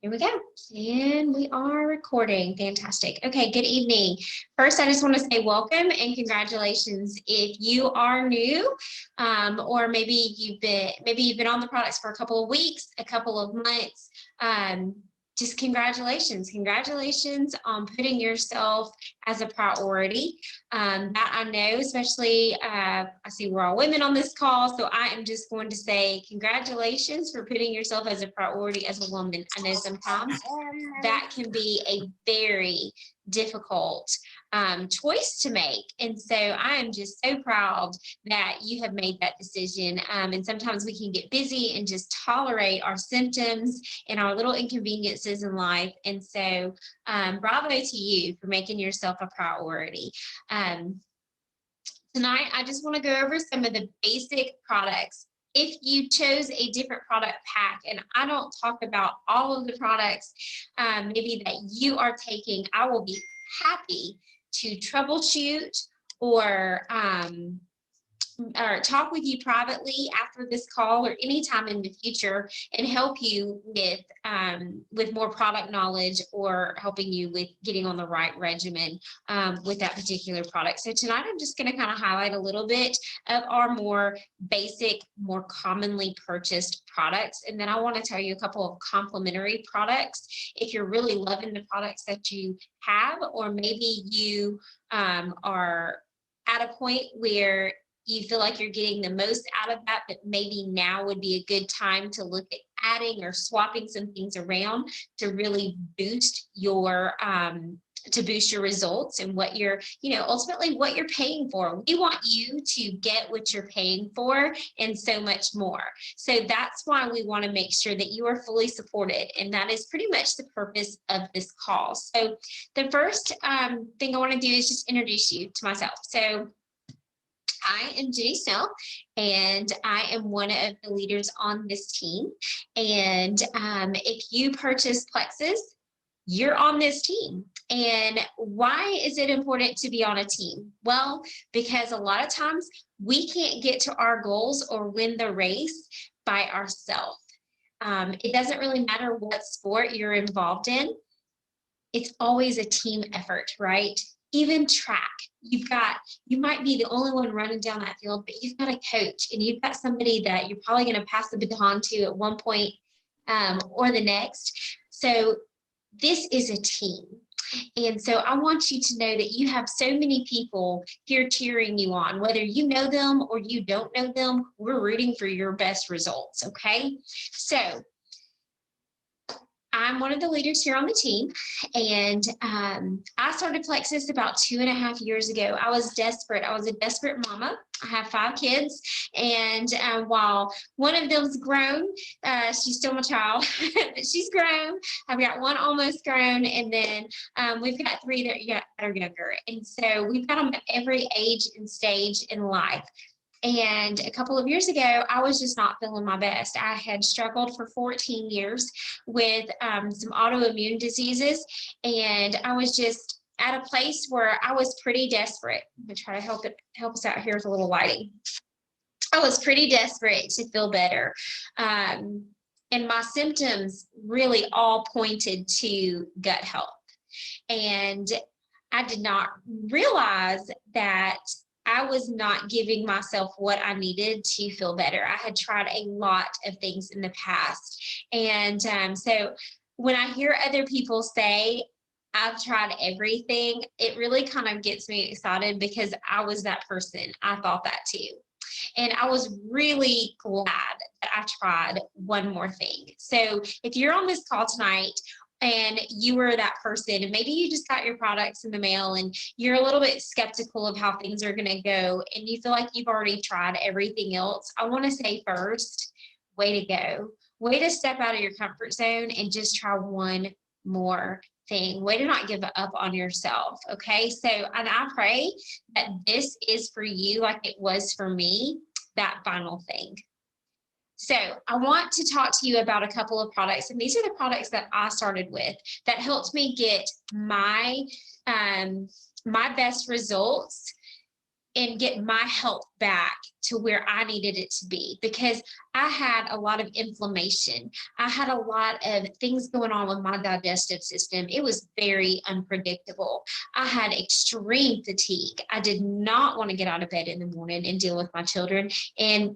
Here we go. And we are recording. Fantastic. Okay, good evening. First, I just want to say welcome and congratulations. If you are new, or maybe you've been on the products for a couple of weeks, a couple of months, just congratulations. Congratulations on putting yourself as a priority. That I know, especially I see we're all women on this call, so I am just going to say congratulations for putting yourself as a priority as a woman. I know sometimes that can be a very difficult choice to make. And so I am just so proud that you have made that decision. And sometimes we can get busy and just tolerate our symptoms and our little inconveniences in life. And so bravo to you for making yourself a priority. Tonight, I just want to go over some of the basic products. If you chose a different product pack, and I don't talk about all of the products maybe that you are taking, I will be happy to troubleshoot or talk with you privately after this call or anytime in the future and help you with more product knowledge or helping you with getting on the right regimen with that particular product. So tonight I'm just going to kind of highlight a little bit of our more basic, more commonly purchased products. And then I want to tell you a couple of complementary products if you're really loving the products that you have, or maybe you are at a point where you feel like you're getting the most out of that, but maybe now would be a good time to look at adding or swapping some things around to really boost your results and what you're, ultimately what you're paying for. We want you to get what you're paying for and so much more. So that's why we want to make sure that you are fully supported. And that is pretty much the purpose of this call. So the first thing I want to do is just introduce you to myself. So I am Jenny Snell, and I am one of the leaders on this team. And if you purchase Plexus, you're on this team. And why is it important to be on a team? Well, because a lot of times we can't get to our goals or win the race by ourselves. It doesn't really matter what sport you're involved in. It's always a team effort, right? Even track, you might be the only one running down that field, but you've got a coach and you've got somebody that you're probably going to pass the baton to at one point or the next. So this is a team. And so I want you to know that you have so many people here cheering you on, whether you know them or you don't know them. We're rooting for your best results. Okay. So I'm one of the leaders here on the team, and I started Plexus about 2.5 years ago. I was desperate. I was a desperate mama. I have 5 kids, and while one of them's grown, she's still my child, but she's grown. I've got one almost grown, and then we've got 3 that are younger. And so we've got them at every age and stage in life. And a couple of years ago, I was just not feeling my best. I had struggled for 14 years with some autoimmune diseases, and I was just at a place where I was pretty desperate. I'm going to try to help us out here with a little lighting. I was pretty desperate to feel better. And my symptoms really all pointed to gut health. And I did not realize that I was not giving myself what I needed to feel better. I had tried a lot of things in the past. And so when I hear other people say, I've tried everything, it really kind of gets me excited because I was that person. I thought that too. And I was really glad that I tried one more thing. So if you're on this call tonight, and you were that person, and maybe you just got your products in the mail and you're a little bit skeptical of how things are going to go, and you feel like you've already tried everything else, I want to say first, way to go. Way to step out of your comfort zone and just try one more thing. Way to not give up on yourself. Okay. So, and I pray that this is for you like it was for me, that final thing. So I want to talk to you about a couple of products, and these are the products that I started with that helped me get my best results and get my health back to where I needed it to be, because I had a lot of inflammation. I had a lot of things going on with my digestive system. It was very unpredictable. I had extreme fatigue. I did not want to get out of bed in the morning and deal with my children. And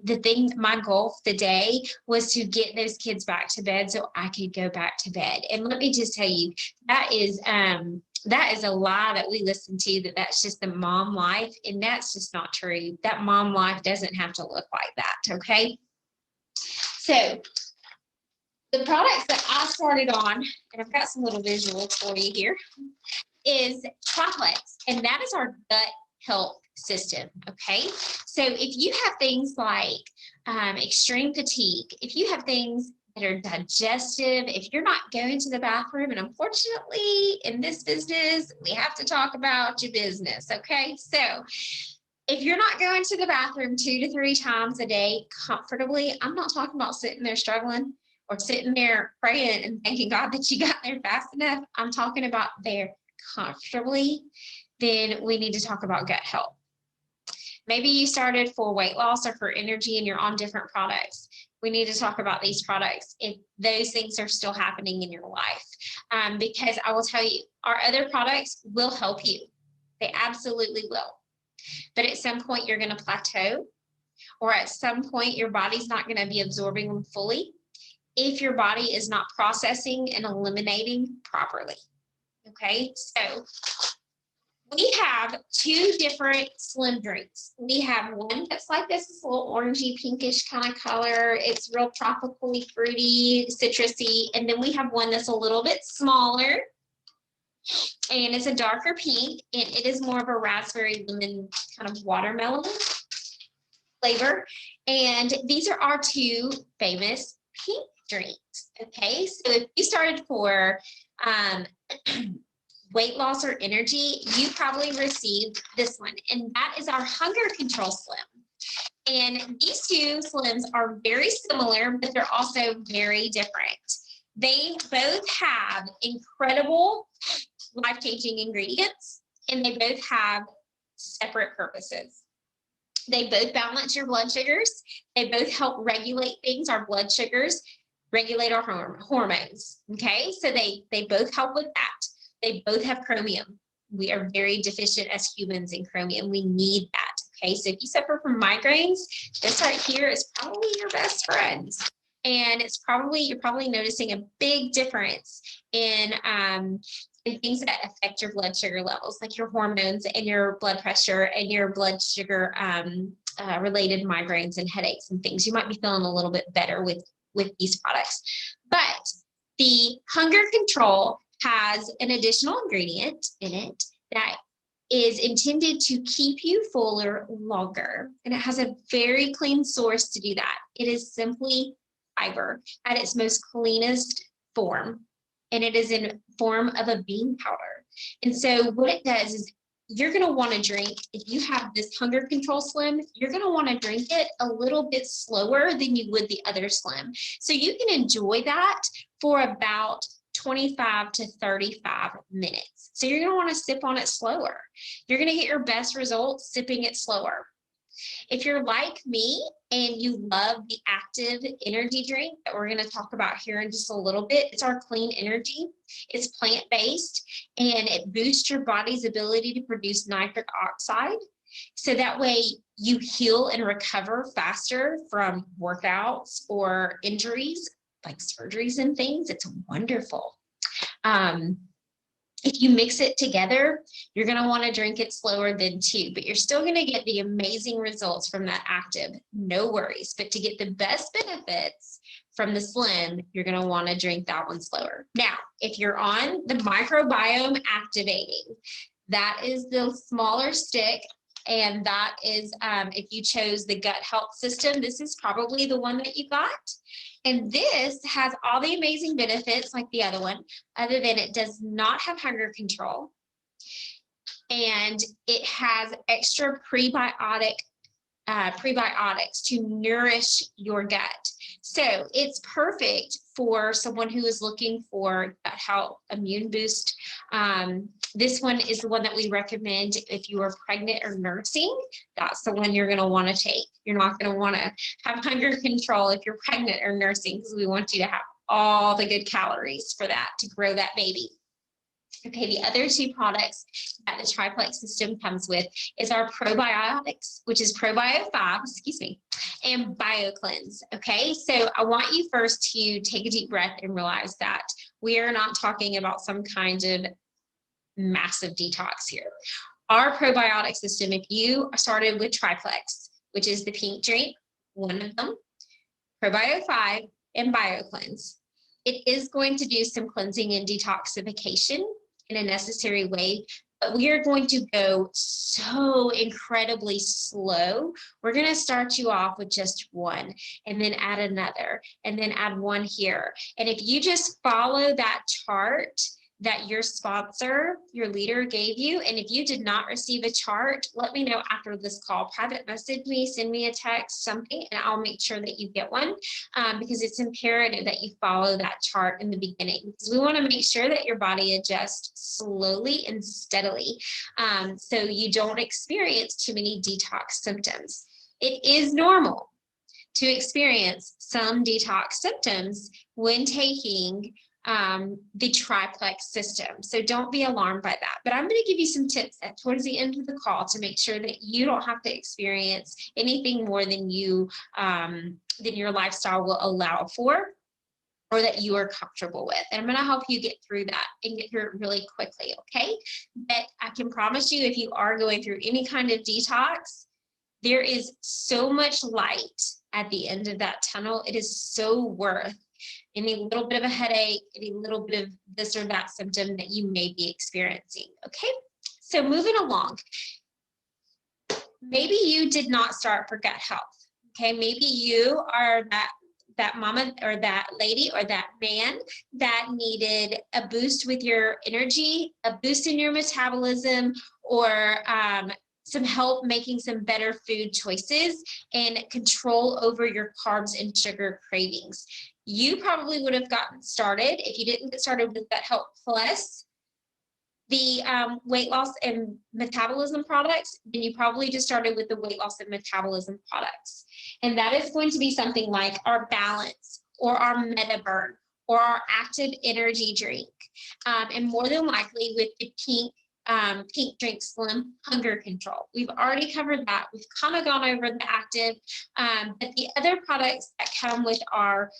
my goal for the day was to get those kids back to bed so I could go back to bed. And let me just tell you, that is a lie that we listen to, that's just the mom life. And that's just not true. That mom life doesn't have to look like that. Okay. So the products that I started on, and I've got some little visuals for you here, is Plexus, and that is our gut health system. Okay. So if you have things like extreme fatigue, if you have things that are digestive, if you're not going to the bathroom, and unfortunately in this business, we have to talk about your business. Okay. So if you're not going to the bathroom 2 to 3 times a day comfortably, I'm not talking about sitting there struggling or sitting there praying and thanking God that you got there fast enough. I'm talking about there comfortably. Then we need to talk about gut health. Maybe you started for weight loss or for energy and you're on different products. We need to talk about these products if those things are still happening in your life. Because I will tell you, our other products will help you. They absolutely will. But at some point you're going to plateau, or at some point your body's not going to be absorbing them fully if your body is not processing and eliminating properly. Okay, so we have 2 different slim drinks. We have one that's like this little orangey pinkish kind of color. It's real tropically fruity, citrusy. And then we have one that's a little bit smaller, and it's a darker pink, and it is more of a raspberry lemon kind of watermelon flavor. And these are our 2 famous pink drinks. Okay, so if you started for weight loss or energy, you probably received this one, and that is our Hunger Control Slim. And these 2 slims are very similar, but they're also very different. They both have incredible life-changing ingredients, and they both have separate purposes. They both balance your blood sugars. They both help regulate things, our blood sugars, regulate our hormones. Okay, so they both help with that. They both have chromium. We are very deficient as humans in chromium. We need that. Okay, so if you suffer from migraines, this right here is probably your best friend. And you're probably noticing a big difference in things that affect your blood sugar levels, like your hormones and your blood pressure and your blood sugar related migraines and headaches and things. You might be feeling a little bit better with these products. But the Hunger Control has an additional ingredient in it that is intended to keep you fuller longer. And it has a very clean source to do that. It is simply fiber at its most cleanest form. And it is in form of a bean powder. And so what it does is you're going to want to drink, if you have this Hunger Control Slim, you're going to want to drink it a little bit slower than you would the other Slim. So you can enjoy that for about 25 to 35 minutes. So you're going to want to sip on it slower. You're going to get your best results sipping it slower. If you're like me and you love the active energy drink that we're going to talk about here in just a little bit, it's our Clean Energy. It's plant-based, and it boosts your body's ability to produce nitric oxide. So that way you heal and recover faster from workouts or injuries like surgeries and things. It's wonderful. If you mix it together, you're going to want to drink it slower than 2, but you're still going to get the amazing results from that active. No worries. But to get the best benefits from the Slim, you're going to want to drink that one slower. Now, if you're on the microbiome activating, that is the smaller stick. And that is, if you chose the gut health system, this is probably the one that you got. And this has all the amazing benefits like the other one, other than it does not have hunger control. And it has extra prebiotic prebiotics to nourish your gut. So it's perfect for someone who is looking for gut health, immune boost. This one is the one that we recommend if you are pregnant or nursing. That's the one you're going to want to take. You're not going to want to have hunger control if you're pregnant or nursing, because we want you to have all the good calories for that to grow that baby. Okay, the other two products that the triplex system comes with is our probiotics, which is Probio 5, and BioCleanse. Okay, so I want you first to take a deep breath and realize that we are not talking about some kind of massive detox here. Our probiotic system, if you started with triplex, which is the pink drink, one of them, Probio 5 and BioCleanse, it is going to do some cleansing and detoxification in a necessary way, but we are going to go so incredibly slow. We're going to start you off with just one, and then add another, and then add one here. And if you just follow that chart that your sponsor, your leader gave you, and if you did not receive a chart, let me know after this call. Private message me, send me a text, something, and I'll make sure that you get one, because it's imperative that you follow that chart in the beginning, because we want to make sure that your body adjusts slowly and steadily, so you don't experience too many detox symptoms. It is normal to experience some detox symptoms when taking the triplex system. So don't be alarmed by that. But I'm going to give you some tips towards the end of the call to make sure that you don't have to experience anything more than your lifestyle will allow for, or that you are comfortable with. And I'm going to help you get through that and get through it really quickly, okay? But I can promise you, if you are going through any kind of detox, there is so much light at the end of that tunnel. It is so worth any little bit of a headache, any little bit of this or that symptom that you may be experiencing, okay? So moving along, maybe you did not start for gut health, okay? Maybe you are that mama or that lady or that man that needed a boost with your energy, a boost in your metabolism, or some help making some better food choices and control over your carbs and sugar cravings. You probably would have gotten started, if you didn't get started with Gut Health Plus, the weight loss and metabolism products, then you probably just started with the weight loss and metabolism products. And that is going to be something like our Balance or our MetaBurn or our Active Energy Drink. And more than likely with the pink drink slim hunger control. We've already covered that. We've kind of gone over the active, but the other products that come with our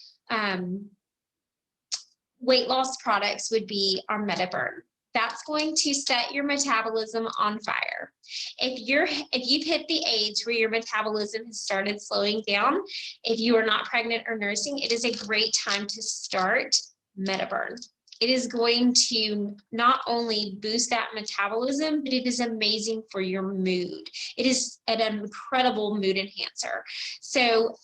weight loss products would be our MetaBurn. That's going to set your metabolism on fire. If you've hit the age where your metabolism has started slowing down, if you are not pregnant or nursing, it is a great time to start MetaBurn. It is going to not only boost that metabolism, but it is amazing for your mood. It is an incredible mood enhancer. So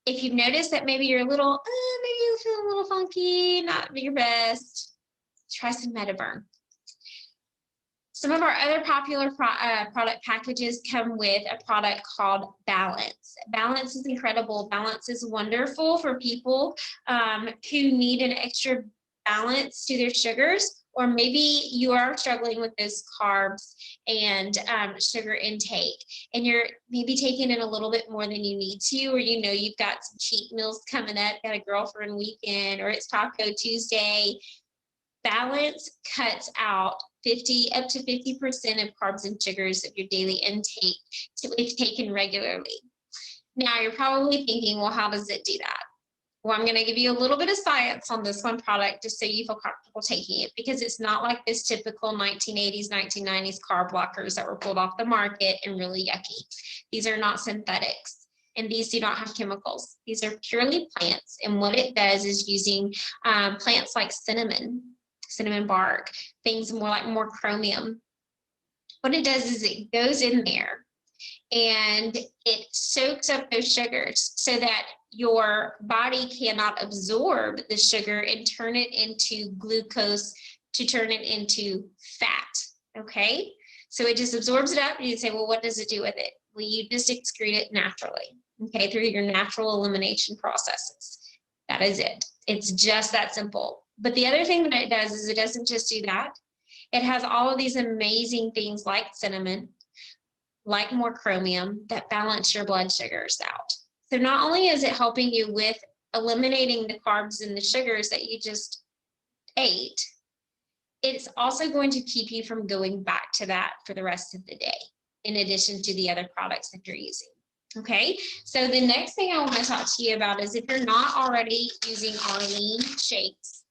if you've noticed that maybe you're maybe you feel a little funky, not your best, try some MetaBurn. Some of our other popular product packages come with a product called Balance. Balance is incredible. Balance is wonderful for people who need an extra balance to their sugars, or maybe you are struggling with those carbs and sugar intake, and you're maybe taking in a little bit more than you need to, or you know you've got some cheat meals coming up, got a girlfriend weekend, or it's Taco Tuesday. Balance cuts out up to 50% of carbs and sugars of your daily intake if taken regularly. Now you're probably thinking, well, how does it do that? Well, I'm going to give you a little bit of science on this one product just so you feel comfortable taking it, because it's not like this typical 1980s, 1990s carb blockers that were pulled off the market and really yucky. These are not synthetics, and these do not have chemicals. These are purely plants, and what it does is using plants like cinnamon bark, things more chromium. What it does is it goes in there and it soaks up those sugars so that your body cannot absorb the sugar and turn it into glucose to turn it into fat, okay? So it just absorbs it up, and you say, well, what does it do with it? Well, you just excrete it naturally, okay, through your natural elimination processes. That is it. It's just that simple. But the other thing that it does is it doesn't just do that. It has all of these amazing things like cinnamon, like more chromium, that balance your blood sugars out. So not only is it helping you with eliminating the carbs and the sugars that you just ate, it's also going to keep you from going back to that for the rest of the day, in addition to the other products that you're using. Okay, so the next thing I want to talk to you about is if you're not already using our lean shakes,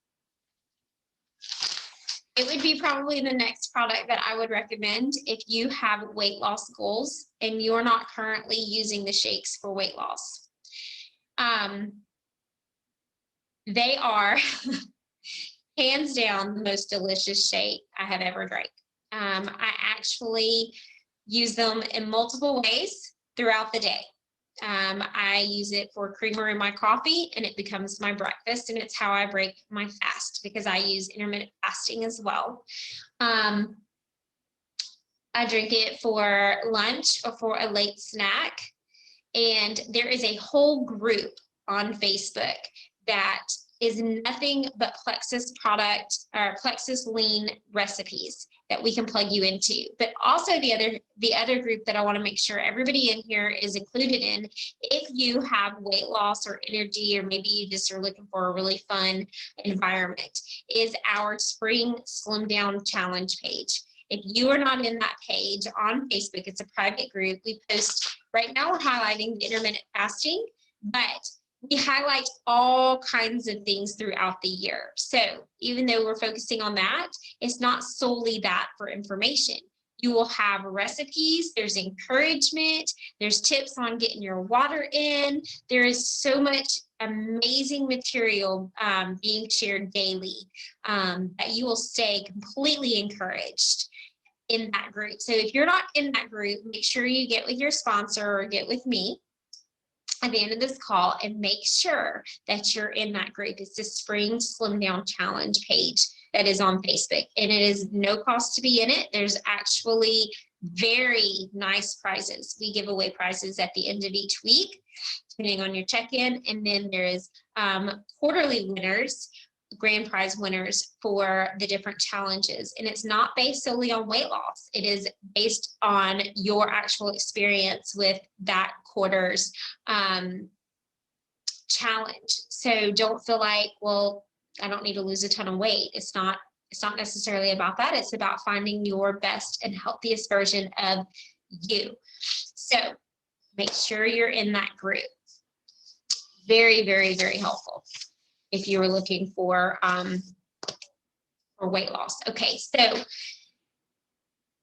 it would be probably the next product that I would recommend if you have weight loss goals and you're not currently using the shakes for weight loss. They are hands down the most delicious shake I have ever drank. I actually use them in multiple ways throughout the day. I use it for creamer in my coffee and it becomes my breakfast, and it's how I break my fast because I use intermittent fasting as well. I drink it for lunch or for a late snack. And there is a whole group on Facebook that is nothing but Plexus product or Plexus lean recipes that we can plug you into. But also the other group that I want to make sure everybody in here is included in, if you have weight loss or energy, or maybe you just are looking for a really fun environment, is our Spring Slim Down Challenge page. If you are not in that page on Facebook, it's a private group. We post, right now we're highlighting the intermittent fasting, but we highlight all kinds of things throughout the year. So even though we're focusing on that, it's not solely that for information. You will have recipes, there's encouragement, there's tips on getting your water in. There is so much amazing material being shared daily that you will stay completely encouraged in that group. So if you're not in that group, make sure you get with your sponsor or get with me at the end of this call and make sure that you're in that group. It's the Spring Slim Down Challenge page that is on Facebook, and it is no cost to be in it. There's actually very nice prizes. We give away prizes at the end of each week, depending on your check-in, and then there is quarterly winners, grand prize winners for the different challenges. And it's not based solely on weight loss. It is based on your actual experience with that quarter's challenge. So don't feel like, well, I don't need to lose a ton of weight. It's not necessarily about that. It's about finding your best and healthiest version of you. So make sure you're in that group. Very, very, very helpful if you were looking for weight loss. Okay, so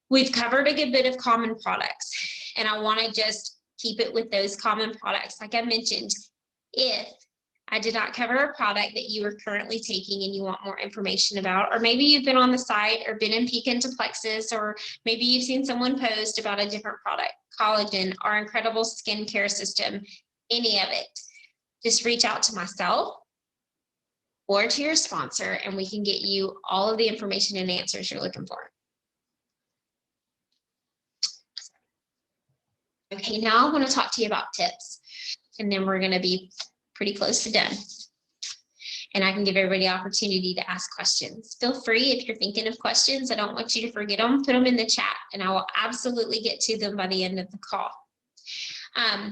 we've covered a good bit of common products, and I want to just keep it with those common products. Like I mentioned, if I did not cover a product that you are currently taking and you want more information about, or maybe you've been on the site or been in Peek into Plexus, or maybe you've seen someone post about a different product, collagen, our incredible skincare system, any of it, just reach out to myself or to your sponsor, and we can get you all of the information and answers you're looking for. Okay, now I want to talk to you about tips, and then we're going to be pretty close to done. And I can give everybody the opportunity to ask questions. Feel free, if you're thinking of questions, I don't want you to forget them, put them in the chat, and I will absolutely get to them by the end of the call. I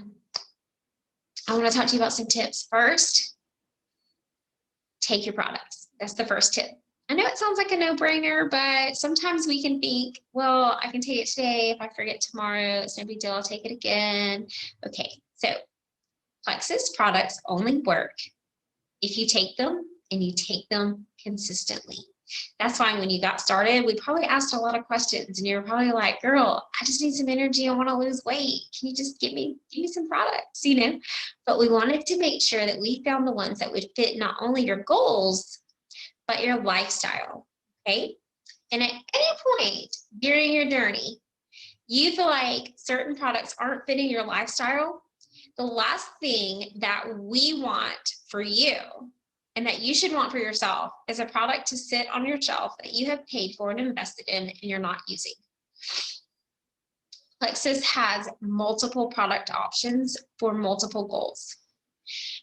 want to talk to you about some tips. First, take your products. That's the first tip. I know it sounds like a no-brainer, but sometimes we can think, well, I can take it today. If I forget tomorrow, it's no big deal. I'll take it again. Okay, so Plexus products only work if you take them and you take them consistently. That's why when you got started, we probably asked a lot of questions, and you were probably like, girl, I just need some energy. I want to lose weight. Can you just give me some products, you know? But we wanted to make sure that we found the ones that would fit not only your goals, but your lifestyle, okay? And at any point during your journey, you feel like certain products aren't fitting your lifestyle, the last thing that we want for you and that you should want for yourself is a product to sit on your shelf that you have paid for and invested in and you're not using. Plexus has multiple product options for multiple goals.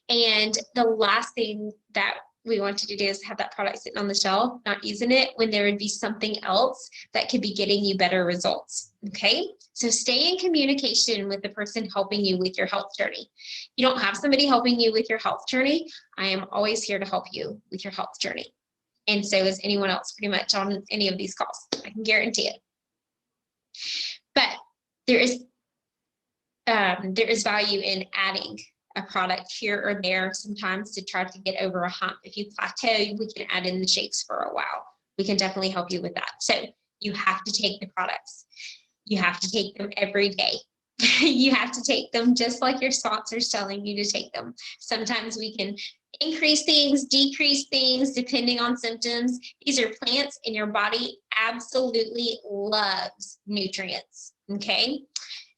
And the last thing that we want to do is have that product sitting on the shelf, not using it, when there would be something else that could be getting you better results. Okay. So stay in communication with the person helping you with your health journey. You don't have somebody helping you with your health journey. I am always here to help you with your health journey. And so is anyone else pretty much on any of these calls. I can guarantee it. But there is value in adding a product here or there sometimes to try to get over a hump. If you plateau, we can add in the shakes for a while. We can definitely help you with that. So you have to take the products. You have to take them every day. You have to take them just like your sponsor's telling you to take them. Sometimes we can increase things, decrease things, depending on symptoms. These are plants, and your body absolutely loves nutrients, okay?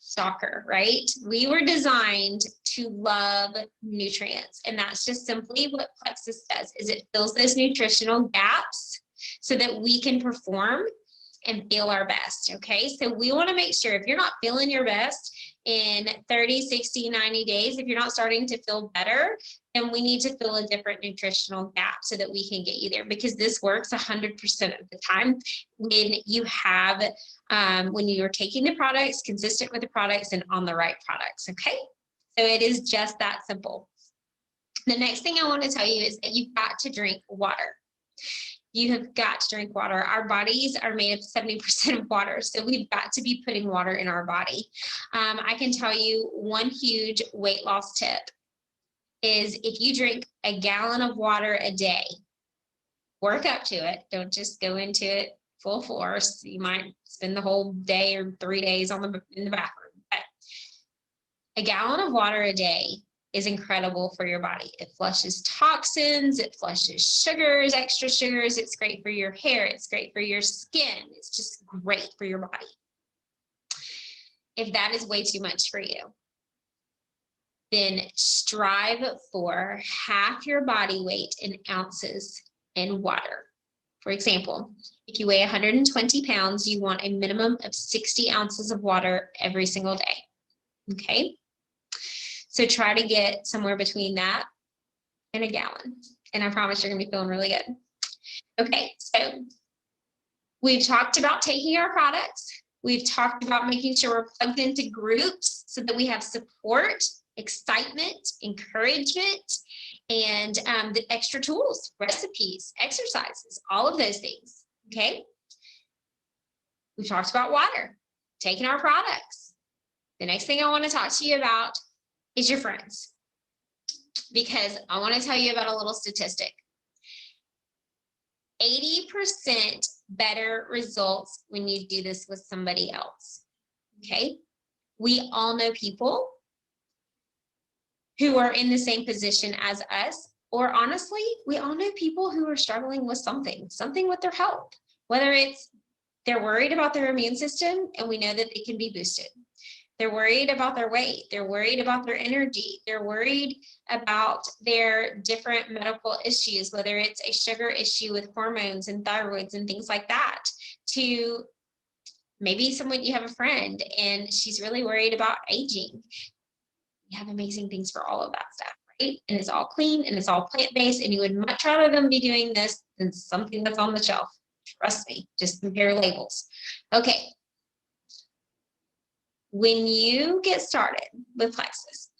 Shocker, right? We were designed to love nutrients, and that's just simply what Plexus does, is it fills those nutritional gaps so that we can perform and feel our best, okay? So we want to make sure if you're not feeling your best in 30, 60, 90 days, if you're not starting to feel better, then we need to fill a different nutritional gap so that we can get you there, because this works 100% of the time when you have, when you're taking the products, consistent with the products, and on the right products, okay? So it is just that simple. The next thing I want to tell you is that you've got to drink water. You have got to drink water. Our bodies are made of 70% of water, so we've got to be putting water in our body. I can tell you one huge weight loss tip is if you drink a gallon of water a day, work up to it. Don't just go into it full force. You might spend the whole day or 3 days in the bathroom. But a gallon of water a day is incredible for your body. It flushes toxins, it flushes sugars, extra sugars. It's great for your hair. It's great for your skin. It's just great for your body. If that is way too much for you, then strive for half your body weight in ounces in water. For example, if you weigh 120 pounds, you want a minimum of 60 ounces of water every single day. Okay? So try to get somewhere between that and a gallon. And I promise you're gonna be feeling really good. Okay, so we've talked about taking our products. We've talked about making sure we're plugged into groups so that we have support, excitement, encouragement, and the extra tools, recipes, exercises, all of those things, okay? We've talked about water, taking our products. The next thing I wanna talk to you about is your friends, because I want to tell you about a little statistic. 80% better results when you do this with somebody else, okay? We all know people who are in the same position as us, or honestly, we all know people who are struggling with something with their health, whether it's they're worried about their immune system and we know that it can be boosted. They're worried about their weight. They're worried about their energy. They're worried about their different medical issues, whether it's a sugar issue with hormones and thyroids and things like that, to maybe someone, you have a friend and she's really worried about aging. We have amazing things for all of that stuff, right? And it's all clean and it's all plant-based, and you would much rather them be doing this than something that's on the shelf. Trust me, just compare labels. Okay. When you get started with Plexus,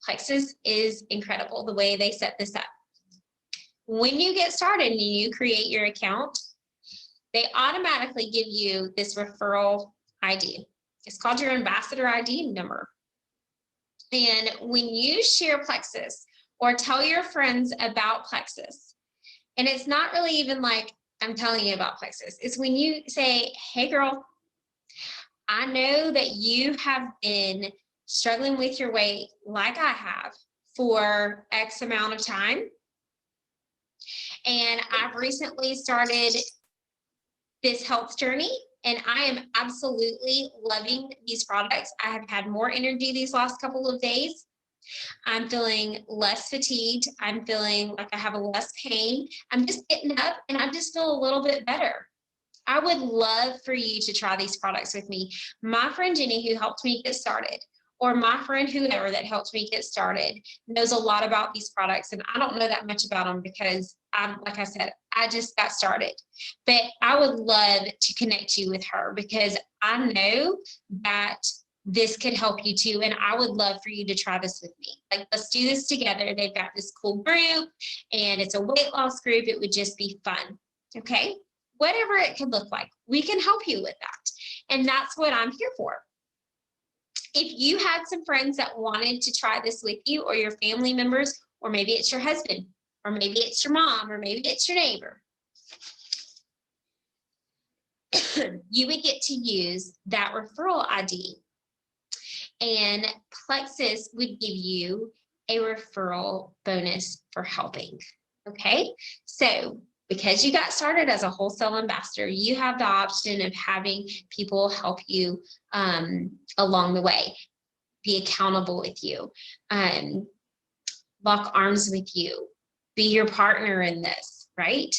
Plexus is incredible the way they set this up. When you get started and you create your account, they automatically give you this referral ID. It's called your ambassador ID number. And when you share Plexus or tell your friends about Plexus, and it's not really even like I'm telling you about Plexus, it's when you say, hey girl, I know that you have been struggling with your weight like I have for X amount of time. And I've recently started this health journey and I am absolutely loving these products. I have had more energy these last couple of days. I'm feeling less fatigued. I'm feeling like I have less pain. I'm just getting up and I just feel a little bit better. I would love for you to try these products with me. My friend Jenny, who helped me get started, or my friend whoever that helped me get started, knows a lot about these products, and I don't know that much about them because like I said, I just got started. But I would love to connect you with her because I know that this could help you too, and I would love for you to try this with me. Like, let's do this together. They've got this cool group, and it's a weight loss group. It would just be fun. Okay, whatever it could look like, we can help you with that, and that's what I'm here for. If you had some friends that wanted to try this with you, or your family members, or maybe it's your husband, or maybe it's your mom, or maybe it's your neighbor, you would get to use that referral ID, and Plexus would give you a referral bonus for helping. Okay, so because you got started as a wholesale ambassador, you have the option of having people help you along the way, be accountable with you, lock arms with you, be your partner in this, right?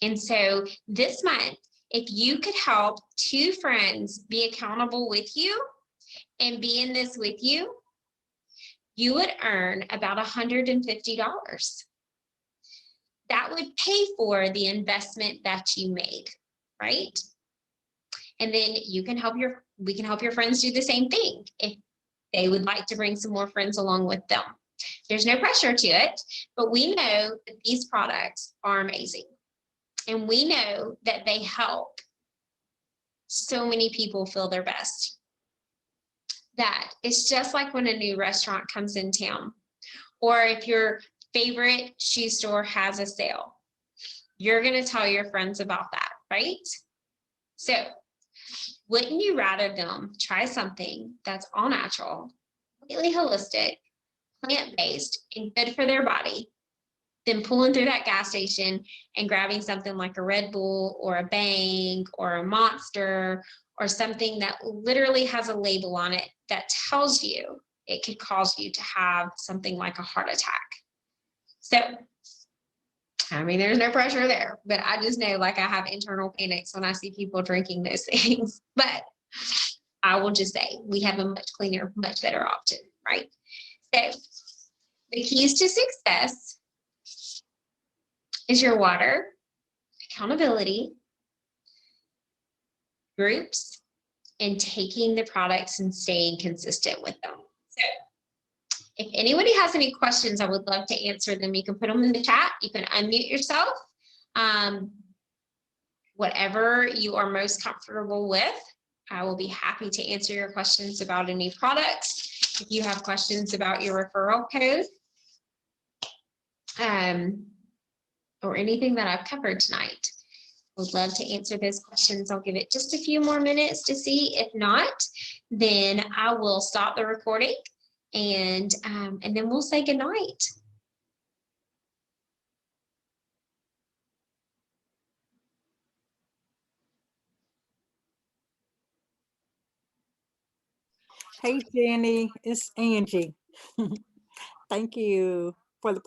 And so this month, if you could help 2 friends be accountable with you and be in this with you, you would earn about $150. That would pay for the investment that you made, right? And then we can help your friends do the same thing if they would like to bring some more friends along with them. There's no pressure to it, but we know that these products are amazing. And we know that they help so many people feel their best. That it's just like when a new restaurant comes in town, or if your favorite shoe store has a sale, you're going to tell your friends about that, right? So wouldn't you rather them try something that's all natural, completely holistic, plant-based, and good for their body, than pulling through that gas station and grabbing something like a Red Bull or a Bang or a Monster, or something that literally has a label on it that tells you it could cause you to have something like a heart attack? So, I mean, there's no pressure there, but I just know, like, I have internal panics when I see people drinking those things. But I will just say we have a much cleaner, much better option, right? So the keys to success is your water, accountability, groups, and taking the products and staying consistent with them. So if anybody has any questions, I would love to answer them. You can put them in the chat. You can unmute yourself. Whatever you are most comfortable with, I will be happy to answer your questions about any products. If you have questions about your referral code, or anything that I've covered tonight, I would love to answer those questions. I'll give it just a few more minutes to see. If not, then I will stop the recording, and then we'll say goodnight. Hey, Jenny, it's Angie. Thank you for the